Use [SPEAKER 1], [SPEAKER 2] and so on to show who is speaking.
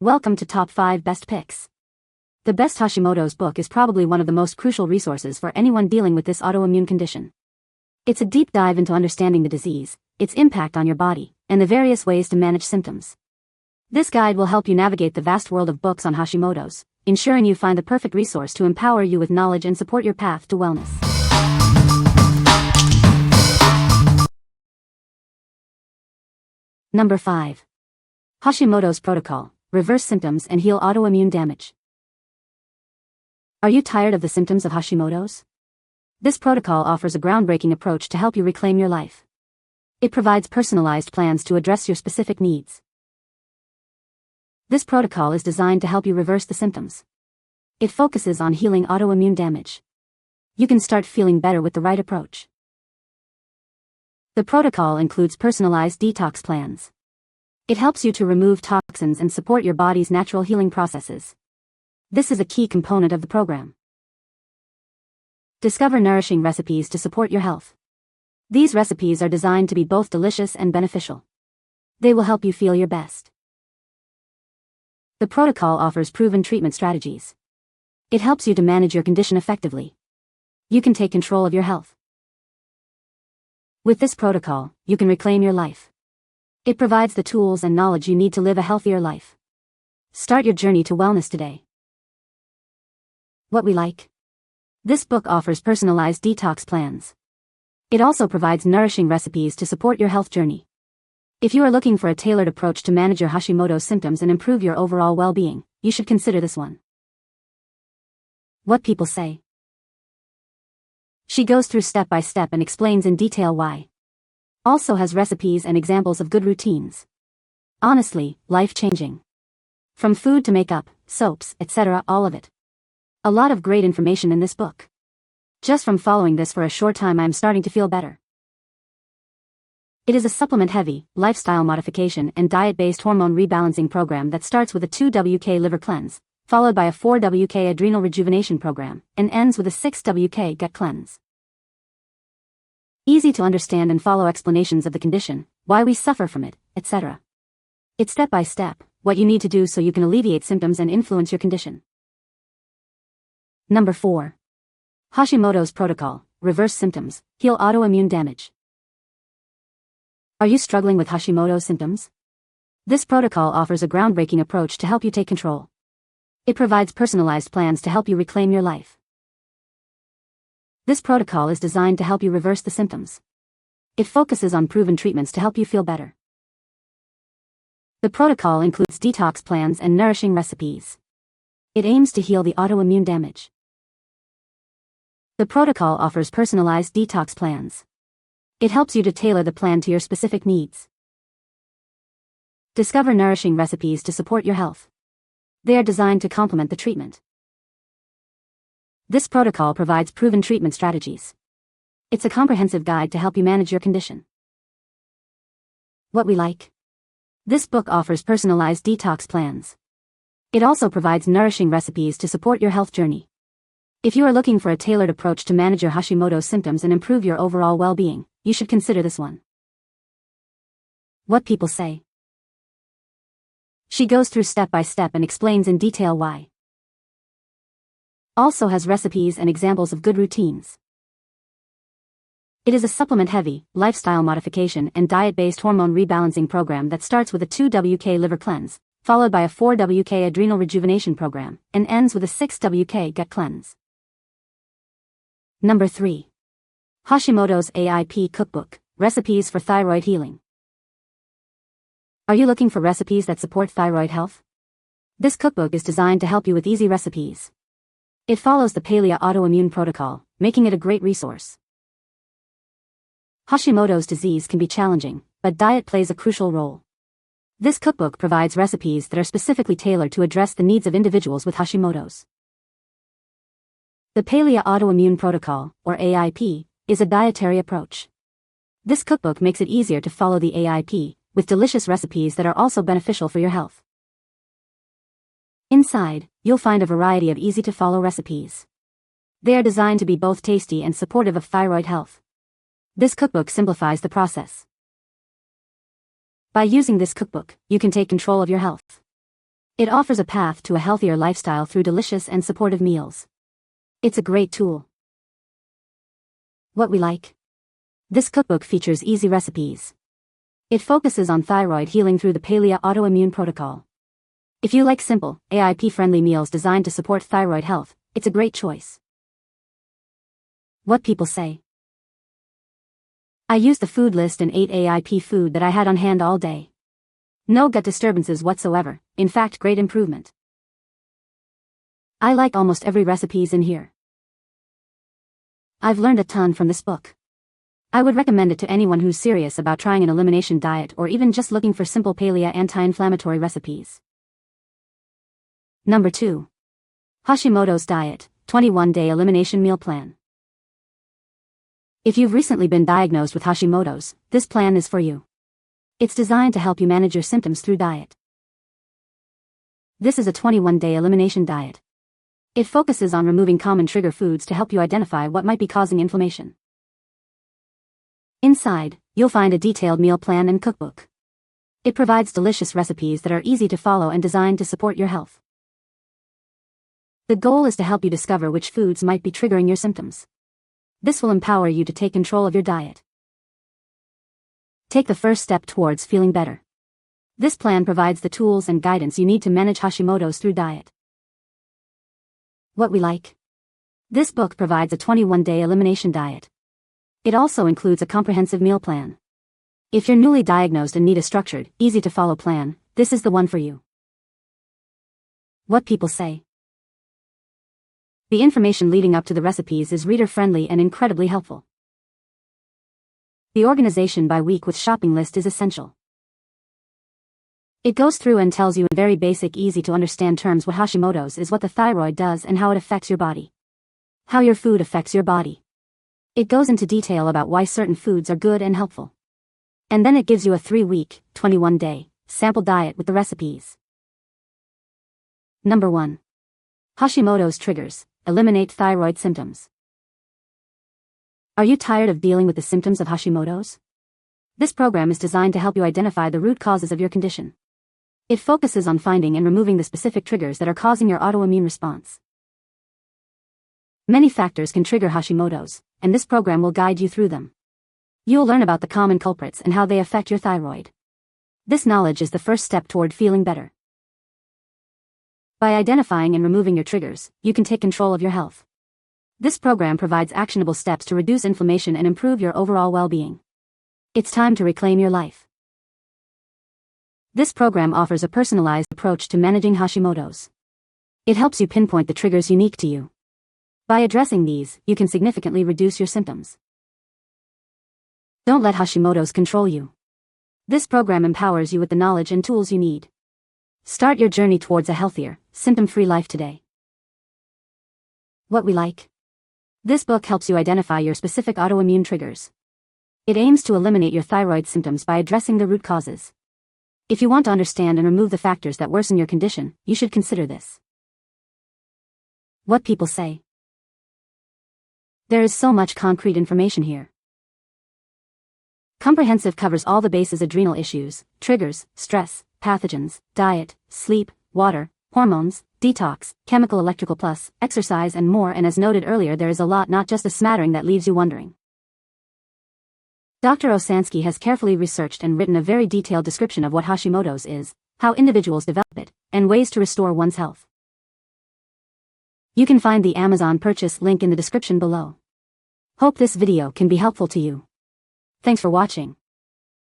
[SPEAKER 1] Welcome to Top 5 Best Picks. The Best Hashimoto's book is probably one of the most crucial resources for anyone dealing with this autoimmune condition. It's a deep dive into understanding the disease, its impact on your body, and the various ways to manage symptoms. This guide will help you navigate the vast world of books on Hashimoto's, ensuring you find the perfect resource to empower you with knowledge and support your path to wellness. Number 5. Hashimoto's Protocol. Reverse symptoms and heal autoimmune damage. Are you tired of the symptoms of Hashimoto's? This protocol offers a groundbreaking approach to help you reclaim your life. It provides personalized plans to address your specific needs. This protocol is designed to help you reverse the symptoms. It focuses on healing autoimmune damage. You can start feeling better with the right approach. The protocol includes personalized detox plans. It helps you to remove toxins and support your body's natural healing processes. This is a key component of the program. Discover nourishing recipes to support your health. These recipes are designed to be both delicious and beneficial. They will help you feel your best. The protocol offers proven treatment strategies. It helps you to manage your condition effectively. You can take control of your health. With this protocol, you can reclaim your life. It provides the tools and knowledge you need to live a healthier life. Start your journey to wellness today. What we like. This book offers personalized detox plans. It also provides nourishing recipes to support your health journey. If you are looking for a tailored approach to manage your Hashimoto's symptoms and improve your overall well-being, you should consider this one. What people say. She goes through step by step and explains in detail why. Also has recipes and examples of good routines. Honestly, life-changing. From food to makeup, soaps, etc., all of it. A lot of great information in this book. Just from following this for a short time, I'm starting to feel better. It is a supplement-heavy, lifestyle modification and diet-based hormone rebalancing program that starts with a 2-WK liver cleanse, followed by a 4-WK adrenal rejuvenation program, and ends with a 6-WK gut cleanse. Easy to understand and follow explanations of the condition, why we suffer from it, etc. It's step by step, what you need to do so you can alleviate symptoms and influence your condition. Number 4. Hashimoto's Protocol. Reverse symptoms, heal autoimmune damage. Are you struggling with Hashimoto's symptoms? This protocol offers a groundbreaking approach to help you take control. It provides personalized plans to help you reclaim your life. This protocol is designed to help you reverse the symptoms. It focuses on proven treatments to help you feel better. The protocol includes detox plans and nourishing recipes. It aims to heal the autoimmune damage. The protocol offers personalized detox plans. It helps you to tailor the plan to your specific needs. Discover nourishing recipes to support your health. They are designed to complement the treatment. This protocol provides proven treatment strategies. It's a comprehensive guide to help you manage your condition. What we like. This book offers personalized detox plans. It also provides nourishing recipes to support your health journey. If you are looking for a tailored approach to manage your Hashimoto's symptoms and improve your overall well-being, you should consider this one. What people say. She goes through step by step and explains in detail why. Also has recipes and examples of good routines. It is a supplement-heavy, lifestyle modification and diet-based hormone rebalancing program that starts with a 2-WK liver cleanse, followed by a 4-WK adrenal rejuvenation program, and ends with a 6-WK gut cleanse. Number 3. Hashimoto's AIP Cookbook. Recipes for Thyroid Healing. Are you looking for recipes that support thyroid health? This cookbook is designed to help you with easy recipes. It follows the Paleo Autoimmune Protocol, making it a great resource. Hashimoto's disease can be challenging, but diet plays a crucial role. This cookbook provides recipes that are specifically tailored to address the needs of individuals with Hashimoto's. The Paleo Autoimmune Protocol, or AIP, is a dietary approach. This cookbook makes it easier to follow the AIP, with delicious recipes that are also beneficial for your health. Inside, you'll find a variety of easy-to-follow recipes. They are designed to be both tasty and supportive of thyroid health. This cookbook simplifies the process. By using this cookbook, you can take control of your health. It offers a path to a healthier lifestyle through delicious and supportive meals. It's a great tool. What we like. This cookbook features easy recipes. It focuses on thyroid healing through the Paleo Autoimmune protocol. If you like simple, AIP-friendly meals designed to support thyroid health, it's a great choice. What people say. I used the food list and ate AIP food that I had on hand all day. No gut disturbances whatsoever, in fact great improvement. I like almost every recipes in here. I've learned a ton from this book. I would recommend it to anyone who's serious about trying an elimination diet or even just looking for simple paleo anti-inflammatory recipes. Number 2. Hashimoto's Diet, 21-Day Elimination Meal Plan. If you've recently been diagnosed with Hashimoto's, this plan is for you. It's designed to help you manage your symptoms through diet. This is a 21-day elimination diet. It focuses on removing common trigger foods to help you identify what might be causing inflammation. Inside, you'll find a detailed meal plan and cookbook. It provides delicious recipes that are easy to follow and designed to support your health. The goal is to help you discover which foods might be triggering your symptoms. This will empower you to take control of your diet. Take the first step towards feeling better. This plan provides the tools and guidance you need to manage Hashimoto's through diet. What we like. This book provides a 21-day elimination diet. It also includes a comprehensive meal plan. If you're newly diagnosed and need a structured, easy-to-follow plan, this is the one for you. What people say. The information leading up to the recipes is reader-friendly and incredibly helpful. The organization by week with shopping list is essential. It goes through and tells you in very basic, easy-to-understand terms what Hashimoto's is, what the thyroid does, and how it affects your body. How your food affects your body. It goes into detail about why certain foods are good and helpful. And then it gives you a 3-week, 21-day, sample diet with the recipes. Number 1. Hashimoto's Triggers, Eliminate Thyroid Symptoms. Are you tired of dealing with the symptoms of Hashimoto's? This program is designed to help you identify the root causes of your condition. It focuses on finding and removing the specific triggers that are causing your autoimmune response. Many factors can trigger Hashimoto's, and this program will guide you through them. You'll learn about the common culprits and how they affect your thyroid. This knowledge is the first step toward feeling better. By identifying and removing your triggers, you can take control of your health. This program provides actionable steps to reduce inflammation and improve your overall well-being. It's time to reclaim your life. This program offers a personalized approach to managing Hashimoto's. It helps you pinpoint the triggers unique to you. By addressing these, you can significantly reduce your symptoms. Don't let Hashimoto's control you. This program empowers you with the knowledge and tools you need. Start your journey towards a healthier, symptom-free life today. What we like. This book helps you identify your specific autoimmune triggers. It aims to eliminate your thyroid symptoms by addressing the root causes. If you want to understand and remove the factors that worsen your condition, you should consider this. What people say. There is so much concrete information here. Comprehensive covers all the bases: adrenal issues, triggers, stress, pathogens, diet, sleep, water, hormones, detox, chemical, electrical plus, exercise and more, and as noted earlier, there is a lot, not just a smattering that leaves you wondering. Dr. Osansky has carefully researched and written a very detailed description of what Hashimoto's is, how individuals develop it, and ways to restore one's health. You can find the Amazon purchase link in the description below. Hope this video can be helpful to you. Thanks for watching.